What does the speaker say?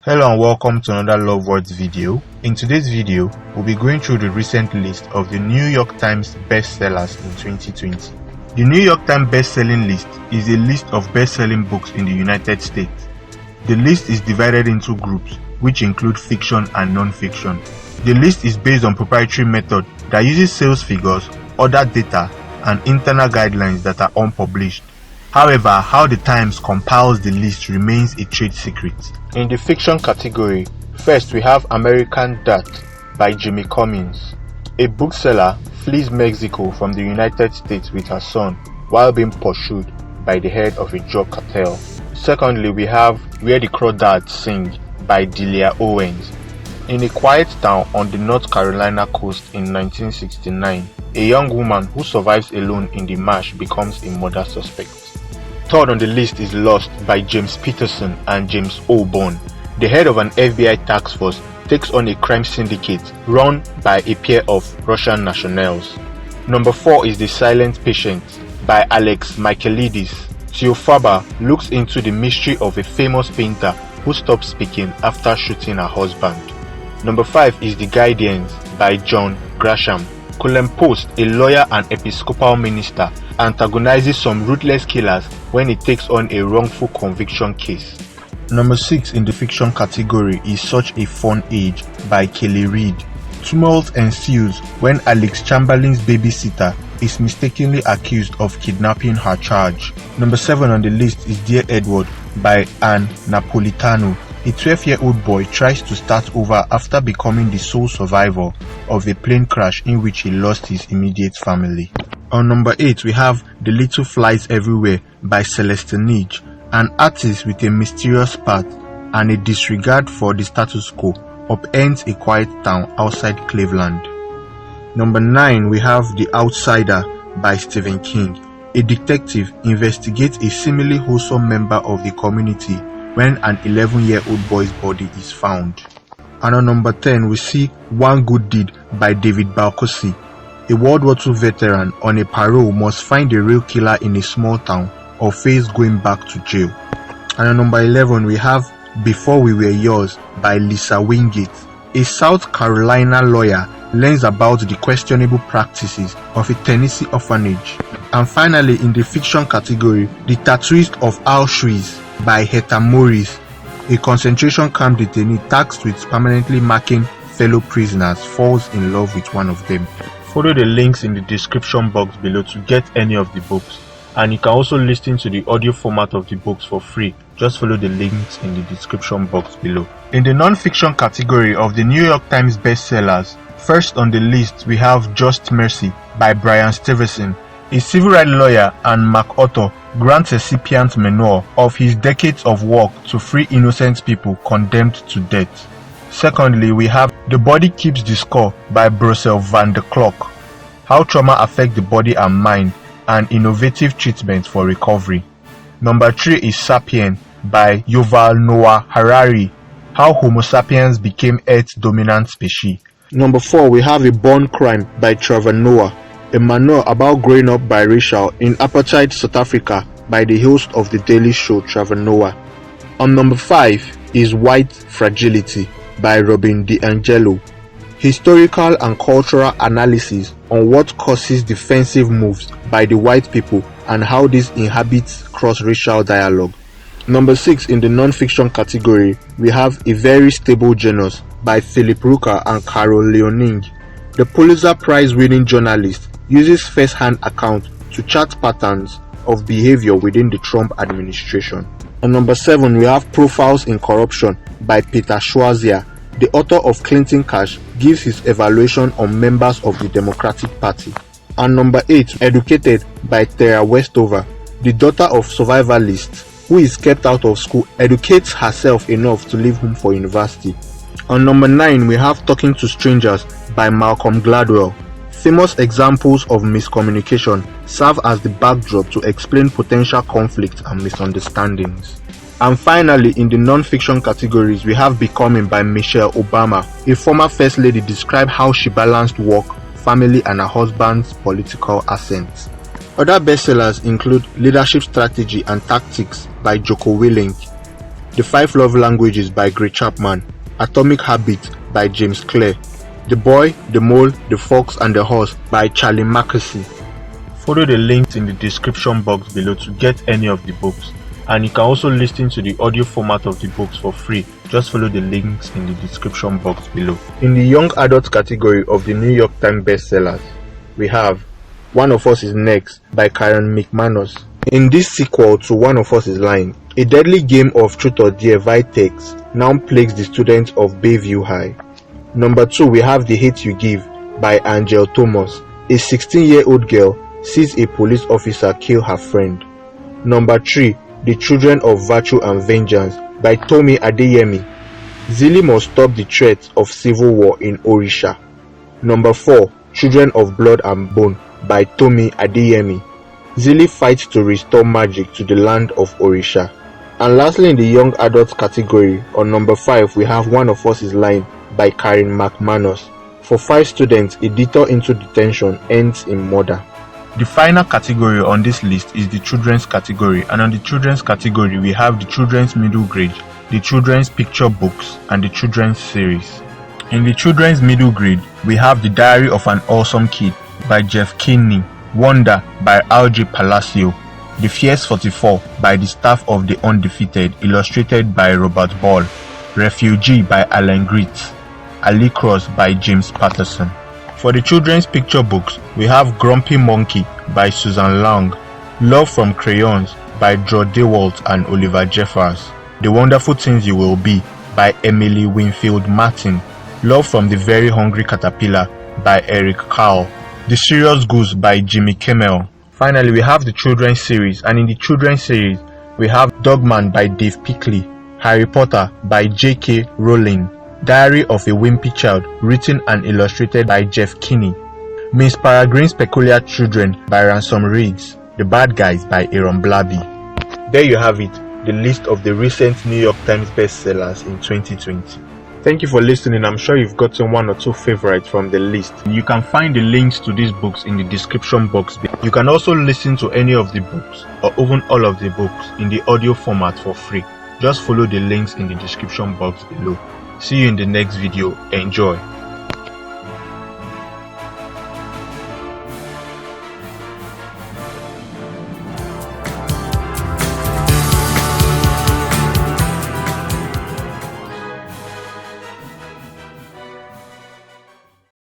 Hello and welcome to another Love Words video. In today's video, we'll be going through the recent list of the New York Times Best Sellers in 2020. The New York Times Best-Selling List is a list of best-selling books in the United States. The list is divided into groups, which include fiction and non-fiction. The list is based on proprietary method that uses sales figures, other data, and internal guidelines that are unpublished. However, how the Times compiles the list remains a trade secret. In the fiction category, first we have American Dirt by Jimmy Cummings. A bookseller flees Mexico from the United States with her son while being pursued by the head of a drug cartel. Secondly, we have Where the Crawdads Sing by Delia Owens. In a quiet town on the North Carolina coast in 1969, a young woman who survives alone in the marsh becomes a murder suspect. Third on the list is Lost by James Peterson and James O'Born. The head of an FBI task force takes on a crime syndicate run by a pair of Russian nationals. Number 4 is The Silent Patient by Alex Michaelides. Theo Faber looks into the mystery of a famous painter who stopped speaking after shooting her husband. Number 5 is The Guardians by John Grisham. Cullen Post, a lawyer and Episcopal minister, antagonizes some ruthless killers when he takes on a wrongful conviction case. Number 6 in the fiction category is Such a Fun Age by Kelly Reid. Tumult ensues when Alex Chamberlain's babysitter is mistakenly accused of kidnapping her charge. Number 7 on the list is Dear Edward by Anne Napolitano. A 12-year-old boy tries to start over after becoming the sole survivor of a plane crash in which he lost his immediate family. On number 8, we have The Little Flies Everywhere by Celeste Nige. An artist with a mysterious path and a disregard for the status quo upends a quiet town outside Cleveland. Number 9, we have The Outsider by Stephen King. A detective investigates a seemingly wholesome member of the community when an 11-year-old boy's body is found. And on number 10, we see One Good Deed by David Balcosi. A World War II veteran on a parole must find a real killer in a small town or face going back to jail. And on number 11, we have Before We Were Yours by Lisa Wingate. A South Carolina lawyer learns about the questionable practices of a Tennessee orphanage. And finally, in the fiction category, The Tattooist of Auschwitz by Heather Morris. A concentration camp detainee tasked with permanently marking fellow prisoners falls in love with one of them. Follow the links in the description box below to get any of the books, and you can also listen to the audio format of the books for free. Just follow the links in the description box below. In the non-fiction category of the New York Times bestsellers, first on the list we have Just Mercy by Brian Stevenson. A civil rights lawyer and MacArthur grants recipient menor of his decades of work to free innocent people condemned to death. Secondly, we have The Body Keeps the Score by Brussel van der Klok. How trauma affects the body and mind and innovative treatments for recovery. Number 3 is Sapien by Yuval Noah Harari. How Homo sapiens became Earth's dominant species. Number 4, we have A Born Crime by Trevor Noah. A memoir about growing up biracial in apartheid South Africa by the host of The Daily Show, Trevor Noah. On number 5 is White Fragility by Robin DiAngelo. Historical and cultural analysis on what causes defensive moves by the white people and how this inhabits cross-racial dialogue. Number 6 in the non-fiction category, we have A Very Stable Genus by Philip Rooker and Carol Leoning. The Pulitzer Prize-winning journalist uses first-hand accounts to chart patterns of behavior within the Trump administration. On number 7, we have Profiles in Corruption by Peter Schwarzer. The author of Clinton Cash gives his evaluation on members of the Democratic Party. And number 8, Educated by Tara Westover. The daughter of survivalists who is kept out of school educates herself enough to leave home for university. On number 9, we have Talking to Strangers by Malcolm Gladwell. Famous examples of miscommunication serve as the backdrop to explain potential conflict and misunderstandings. And finally, in the non-fiction categories, we have Becoming by Michelle Obama. A former First Lady describes how she balanced work, family, and her husband's political ascent. Other bestsellers include Leadership Strategy and Tactics by Joko Willink, The 5 Love Languages by Gray Chapman, Atomic Habits by James Clear, The Boy, the Mole, the Fox and the Horse by Charlie Mackesy. Follow the links in the description box below to get any of the books, and you can also listen to the audio format of the books for free. Just follow the links in the description box below. In the young adult category of the New York Times bestsellers, we have One of Us is Next by Karen McManus. In this sequel to One of Us is Lying, a deadly game of truth or dare Vitex now plagues the students of Bayview High. Number 2, we have The Hate You Give by Angel Thomas. A 16-year-old girl sees a police officer kill her friend. Number 3, The Children of Virtue and Vengeance by Tomi Adeyemi. Zilly must stop the threat of civil war in Orisha. Number 4, Children of Blood and Bone by Tomi Adeyemi. Zilly fights to restore magic to the land of Orisha. And lastly, in the young adult category, on number 5, we have One of Us is Lying by Karen McManus. For 5 students, a detour into detention ends in murder. The final category on this list is the children's category, and on the children's category we have the children's middle grade, the children's picture books, and the children's series. In the children's middle grade, we have The Diary of an Awesome Kid by Jeff Kinney, Wonder by R.J. Palacio, The Fierce 44 by the Staff of the Undefeated, illustrated by Robert Ball, Refugee by Alan Gritz, Ali Cross by James Patterson. For the children's picture books, we have Grumpy Monkey by Susan Lang, Love from Crayons by Drew DeWalt and Oliver Jeffers, The Wonderful Things You Will Be by Emily Winfield Martin, Love from the Very Hungry Caterpillar by Eric Carle, The Serious Goose by Jimmy Kimmel. Finally, we have the children's series, and in the children's series, we have Dogman by Dave Pickley, Harry Potter by J.K. Rowling, Diary of a Wimpy Child, written and illustrated by Jeff Kinney, Miss Peregrine's Peculiar Children by Ransom Riggs, The Bad Guys by Aaron Blabey. There you have it, the list of the recent New York Times bestsellers in 2020. Thank you for listening. I'm sure you've gotten 1 or 2 favorites from the list. You can find the links to these books in the description box. You can also listen to any of the books or even all of the books in the audio format for free. Just follow the links in the description box below. See you in the next video. Enjoy.